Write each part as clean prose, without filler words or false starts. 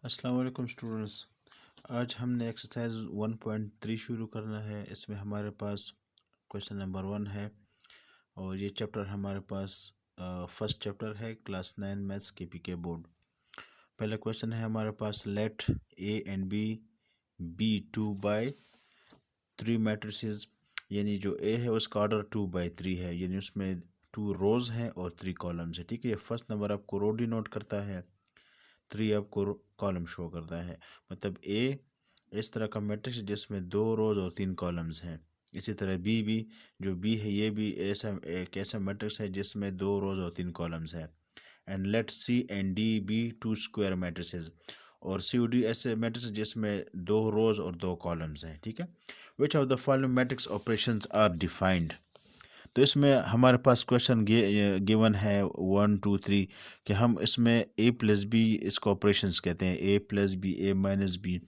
अस्सलाम वालेकुम स्टूडेंट्स। आज हमने एक्सरसाइज 1.3 शुरू करना है। इसमें हमारे पास क्वेश्चन नंबर 1 है और ये चैप्टर हमारे पास फर्स्ट चैप्टर है class 9 maths K P K board. पहला क्वेश्चन है हमारे पास, let A and B 2/3 matrices, यानी जो ए है उसका ऑर्डर 2/3 है, यानी उसमें 2 रोज हैं और 3 कॉलम्स है। ठीक है, ये फर्स्ट नंबर आपको रो डिनोट करता है, 3 आपको कॉलम शो करता है। मतलब ए इस तरह का मैट्रिक्स जिसमें 2 रोज और 3 कॉलम्स हैं। इसी तरह बी भी, जो बी है ये भी एक ऐसा मैट्रिक्स है जिसमें 2 रोज और 3 कॉलम्स है। And let C and D be 2 square matrices, और सी डी ऐसे मैट्रिक्स जिसमें 2 रोज और 2 कॉलम्स हैं। ठीक है, which of the following matrix operations are defined. तो इसमें हमारे पास क्वेश्चन गिवन है 1 2 3 कि हम इसमें ए प्लस बी, इसको ऑपरेशंस कहते हैं, ए प्लस बी, ए माइनस बी,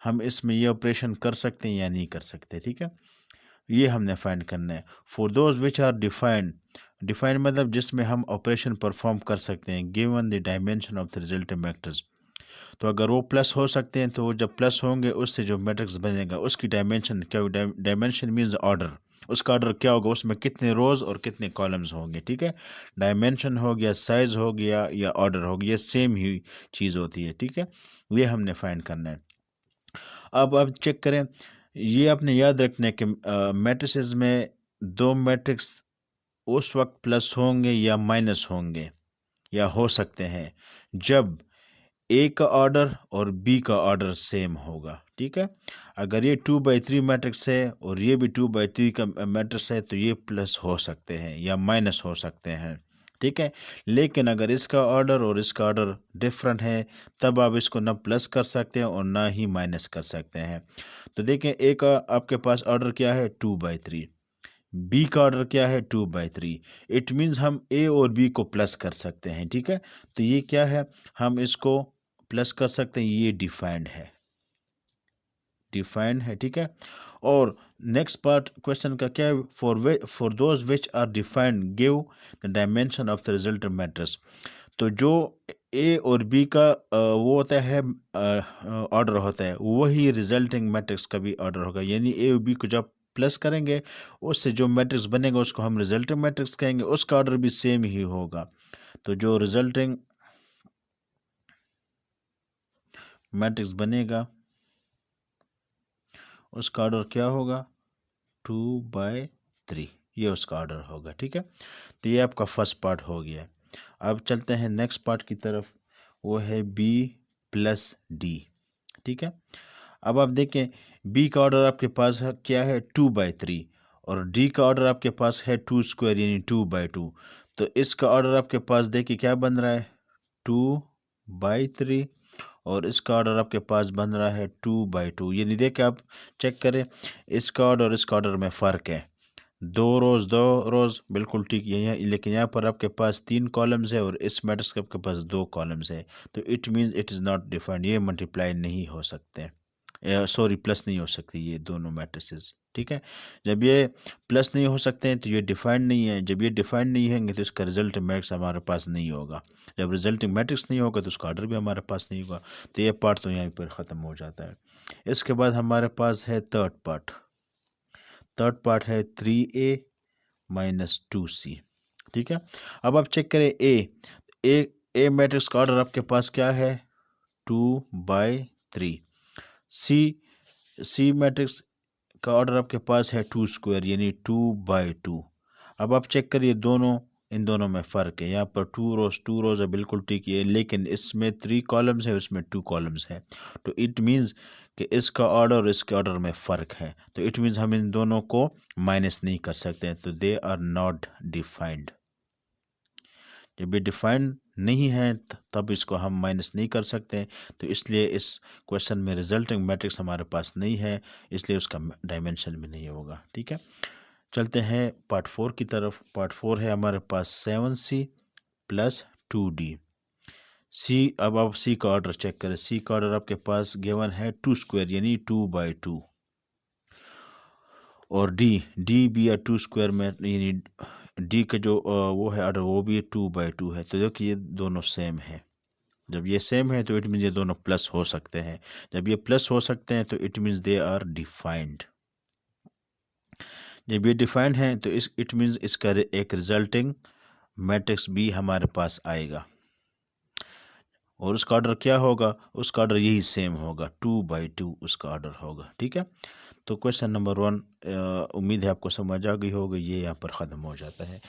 हम इसमें ये ऑपरेशन कर सकते हैं या नहीं कर सकते। ठीक है, ये हमने फाइंड करना है। For those which are defined, defined मतलब जिसमें हम ऑपरेशन परफॉर्म कर सकते हैं, given the dimension of the resulting matrix. तो अगर वो प्लस हो सकते हैं तो वो जब प्लस होंगे उससे जो मैट्रिक्स बनेगा उसकी डायमेंशन क्या होगी? डायमेंशन मीन्स ऑर्डर, उसका ऑर्डर क्या होगा, उसमें कितने रोज और कितने कॉलम्स होंगे। ठीक है, डायमेंशन हो गया, साइज हो गया या ऑर्डर हो गया, सेम ही चीज़ होती है। ठीक है, ये हमने फाइंड करना है। अब चेक करें, ये आपने याद रखना है कि मैट्रिसेस में 2 मैट्रिक्स उस वक्त प्लस होंगे या माइनस होंगे या हो सकते हैं जब ए का ऑर्डर और बी का ऑर्डर सेम होगा। ठीक है, अगर ये 2/3 मैट्रिक्स है और ये भी 2/3 का मैट्रिक्स है तो ये प्लस हो सकते हैं या माइनस हो सकते हैं। ठीक है, लेकिन अगर इसका ऑर्डर और इसका ऑर्डर डिफरेंट है तब आप इसको ना प्लस कर सकते हैं और ना ही माइनस कर सकते हैं। तो देखें, ए का आपके पास ऑर्डर क्या है 2/3, बी का ऑर्डर क्या है 2/3। इट मीन्स हम ए और बी को प्लस कर सकते हैं। ठीक है, तो ये क्या है, हम इसको प्लस कर सकते हैं, ये डिफाइंड है, डिफाइंड है। ठीक है, और नेक्स्ट पार्ट क्वेश्चन का क्या है, for those which are defined give the dimension of the result matrix. तो जो ए और बी का वो होता है ऑर्डर होता है, वही रिजल्टिंग मैट्रिक्स का भी ऑर्डर होगा, यानी ए और बी को जब प्लस करेंगे उससे जो मैट्रिक्स बनेगा उसको हम रिजल्टिंग मैट्रिक्स कहेंगे, उसका ऑर्डर भी सेम ही होगा। तो जो रिजल्टिंग मैट्रिक्स बनेगा उसका ऑर्डर क्या होगा 2/3, ये उसका ऑर्डर होगा। ठीक है, तो ये आपका फर्स्ट पार्ट हो गया। अब चलते हैं नेक्स्ट पार्ट की तरफ, वो है बी प्लस डी। ठीक है, अब आप देखें, बी का ऑर्डर आपके पास है क्या है 2/3 और डी का ऑर्डर आपके पास है 2 स्क्वायर यानी 2/2। तो इसका ऑर्डर आपके पास देखिए क्या बन रहा है 2/3 और इसका ऑर्डर आपके पास बन रहा है 2/2। यानी देखिए आप चेक करें, इसका ऑर्डर और इसका ऑर्डर में फ़र्क है, 2 रोज बिल्कुल ठीक है, लेकिन यहाँ पर आपके पास 3 कॉलम्स है और इस मैट्रिक्स के आपके पास 2 कॉलम्स है। तो it means it is not defined, ये मल्टीप्लाई नहीं हो सकते, सॉरी प्लस नहीं हो सकती ये दोनों मैट्रिसेस। ठीक है, जब ये प्लस नहीं हो सकते हैं तो ये डिफाइंड नहीं है, जब ये डिफाइंड नहीं होंगे तो इसका रिजल्ट मैट्रिक्स हमारे पास नहीं होगा, जब रिजल्टिंग मैट्रिक्स नहीं होगा तो उसका ऑर्डर भी हमारे पास नहीं होगा। तो ये पार्ट तो यहाँ पर ख़त्म हो जाता है। इसके बाद हमारे पास है थर्ड पार्ट, थर्ड पार्ट है 3a माइनस 2c। ठीक है, अब आप चेक करें ए मैट्रिक्स का ऑर्डर आपके पास क्या है 2/3, सी मैट्रिक्स का ऑर्डर आपके पास है 2 स्क्वायर यानी 2/2। अब आप चेक करिए दोनों, इन दोनों में फ़र्क है, यहाँ पर 2 रोज है बिल्कुल ठीक है, लेकिन इसमें 3 कॉलम्स है उसमें 2 कॉलम्स है। तो इट मीन्स कि इसका ऑर्डर और इसके ऑर्डर में फ़र्क है, तो इट मीन्स हम इन दोनों को माइनस नहीं कर सकते हैं, तो दे आर नॉट डिफाइंड। जब ये डिफाइंड नहीं है तब इसको हम माइनस नहीं कर सकते, तो इसलिए इस क्वेश्चन में रिजल्टिंग मैट्रिक्स हमारे पास नहीं है, इसलिए उसका डायमेंशन भी नहीं होगा। ठीक है, चलते हैं पार्ट 4 की तरफ। पार्ट 4 है हमारे पास 7c प्लस 2d। अब आप सी का ऑर्डर चेक करें, सी का ऑर्डर आपके पास गिवन है 2 स्क्वायर यानी 2/2 और डी भी है 2 स्क्वायर में, यानी डी का जो वो है ऑर्डर वो भी 2/2 है। तो देखिए ये दोनों सेम है, जब ये सेम है तो इट मीन्स ये दोनों प्लस हो सकते हैं। जब ये प्लस हो सकते हैं तो it means they are defined. जब ये डिफाइंड है तो इस इट मीन्स इसका एक रिजल्टिंग मैट्रिक्स बी हमारे पास आएगा, और उसका ऑर्डर क्या होगा? उसका ऑर्डर यही सेम होगा, 2/2 उसका ऑर्डर होगा। ठीक है, तो क्वेश्चन नंबर 1 उम्मीद है आपको समझ आ गई होगी, ये यहाँ पर ख़त्म हो जाता है।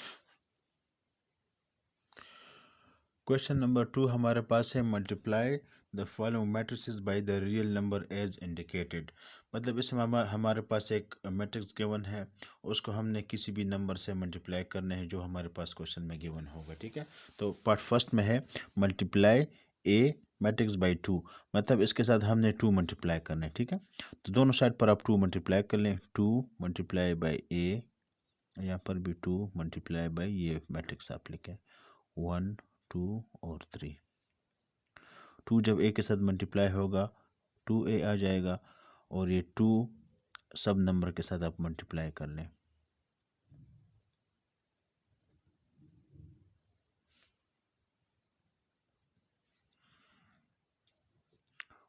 क्वेश्चन नंबर 2 हमारे पास है, multiply the following matrices by the real number as indicated. मतलब इसमें हमारे पास एक मैट्रिक्स गिवन है, उसको हमने किसी भी नंबर से मल्टीप्लाई करना है जो हमारे पास क्वेश्चन में गिवन होगा। ठीक है, तो पार्ट फर्स्ट में है मल्टीप्लाई ए मैट्रिक्स बाई 2, मतलब इसके साथ हमने 2 मल्टीप्लाई करना है। ठीक है, तो दोनों साइड पर आप 2 मल्टीप्लाई कर लें, 2 मल्टीप्लाई बाई ए, यहाँ पर भी 2 मल्टीप्लाई बाई ये मैट्रिक्स आप लिखें 1 2 और 3। 2 जब ए के साथ मल्टीप्लाई होगा 2a आ जाएगा, और ये 2 सब नंबर के साथ आप मल्टीप्लाई कर लें,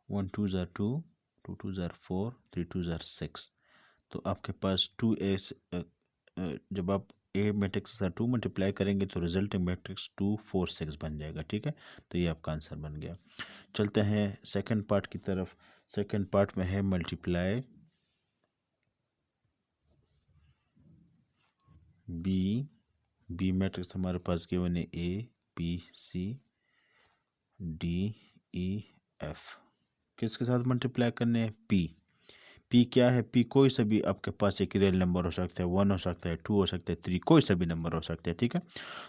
1 2 ज़ार 2, 2 2 ज़ार 4, 3 2 ज़ार 6। तो आपके पास 2a जब आप ए मैट्रिक्स के साथ 2 मल्टीप्लाई करेंगे तो रिजल्टिंग मैट्रिक्स 2 4 6 बन जाएगा। ठीक है, तो ये आपका आंसर बन गया। चलते हैं सेकंड पार्ट की तरफ। सेकंड पार्ट में है मल्टीप्लाई बी मैट्रिक्स हमारे पास गिवन है A B C D E F, किसके साथ मल्टीप्लाई करने हैं? पी क्या है? पी कोई सा भी आपके पास एक रियल नंबर हो सकता है, 1 हो सकता है, 2 हो सकता है, 3, कोई सा भी नंबर हो सकता है। ठीक है,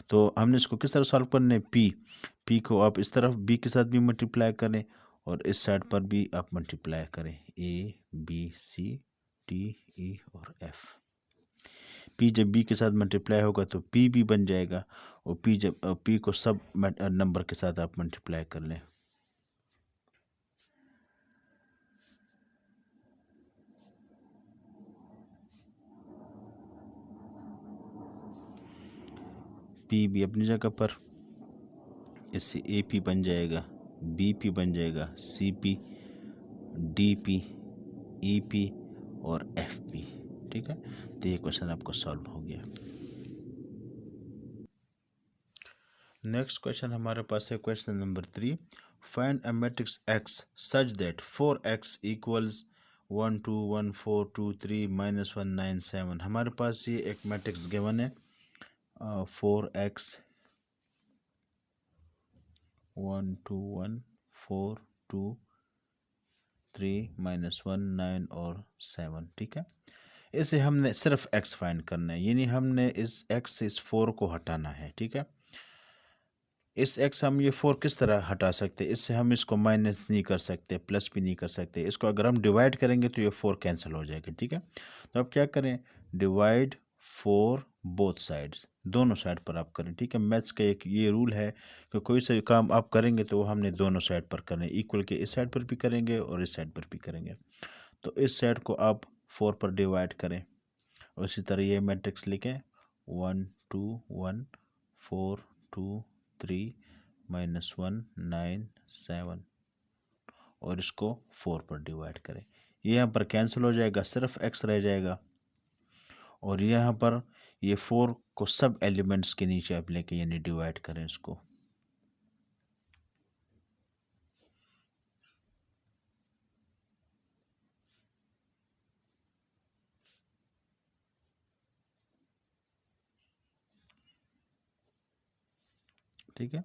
तो हमने इसको किस तरह सॉल्व करने? पी को आप इस तरफ बी के साथ भी मल्टीप्लाई करें और इस साइड पर भी आप मल्टीप्लाई करें, ए बी सी डी ई और एफ। पी जब बी के साथ मल्टीप्लाई होगा तो पी भी बन जाएगा, और पी जब पी को सब नंबर के साथ आप मल्टीप्लाई कर लें, पी भी अपनी जगह पर, इससे ए पी बन जाएगा, बी पी बन जाएगा, C P D P E P और एफ पी। ठीक है, तो ये क्वेश्चन आपको सॉल्व हो गया। नेक्स्ट क्वेश्चन हमारे पास है question number 3, find a matrix x such that 4x equals 1 2 1 4 2 3 -1 9 7। हमारे पास ये एक मैट्रिक्स गिवन है 4x 1 2 1 4 2 3 -1 9 और 7। ठीक है, इसे हमने सिर्फ x फाइंड करना है, यानी हमने इस x से इस 4 को हटाना है। ठीक है, इस x हम ये 4 किस तरह हटा सकते हैं? इससे हम इसको माइनस नहीं कर सकते, प्लस भी नहीं कर सकते। इसको अगर हम डिवाइड करेंगे तो ये 4 कैंसिल हो जाएगा। ठीक है, तो अब क्या करें? डिवाइड 4 बोथ साइड्स, दोनों साइड पर आप करें। ठीक है, मैथ्स का एक ये रूल है कि कोई सा काम आप करेंगे तो वो हमने दोनों साइड पर करना है, इक्वल के इस साइड पर भी करेंगे और इस साइड पर भी करेंगे। तो इस साइड को आप 4 पर डिवाइड करें, और इसी तरह ये मैट्रिक्स लिखें 1 2 1 4 2 3 -1 9 7, और इसको 4 पर डिवाइड करें। ये यहाँ पर कैंसिल हो जाएगा, सिर्फ x रह जाएगा, और यहाँ पर ये 4 को सब एलिमेंट्स के नीचे आप लेके यानी डिवाइड करें इसको। ठीक है,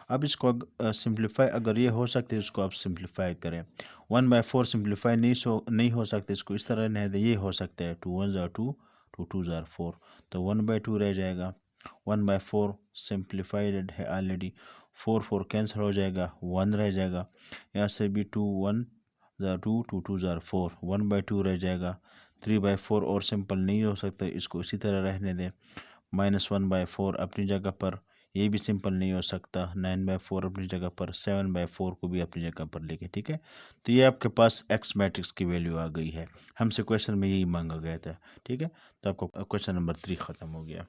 अब इसको सिंप्लीफाई अगर ये हो सकते है इसको आप सिंप्लीफाई करें। 1/4 सिंप्लीफाई नहीं हो सकते, इसको इस तरह नहीं दे, ये हो सकता है 2 1 ज़ार 2 2 2 ज़ार 4, तो 1/2 रह जाएगा। 1/4 सिंप्लीफाइड है ऑलरेडी, 4 4 कैंसिल हो जाएगा, 1 रह जाएगा। यहाँ से भी 2 1 ज़ार 2 2 2 ज़ार 4, 1/2 रह जाएगा। 3/4 और सिंपल नहीं हो सकता, इसको इसी तरह रहने दें। -1/4 अपनी जगह पर, ये भी सिंपल नहीं हो सकता। 9/4 अपनी जगह पर, 7/4 को भी अपनी जगह पर लेके। ठीक है, तो ये आपके पास एक्स मैट्रिक्स की वैल्यू आ गई है, हमसे क्वेश्चन में यही मांगा गया था। ठीक है, तो आपको क्वेश्चन नंबर 3 ख़त्म हो गया।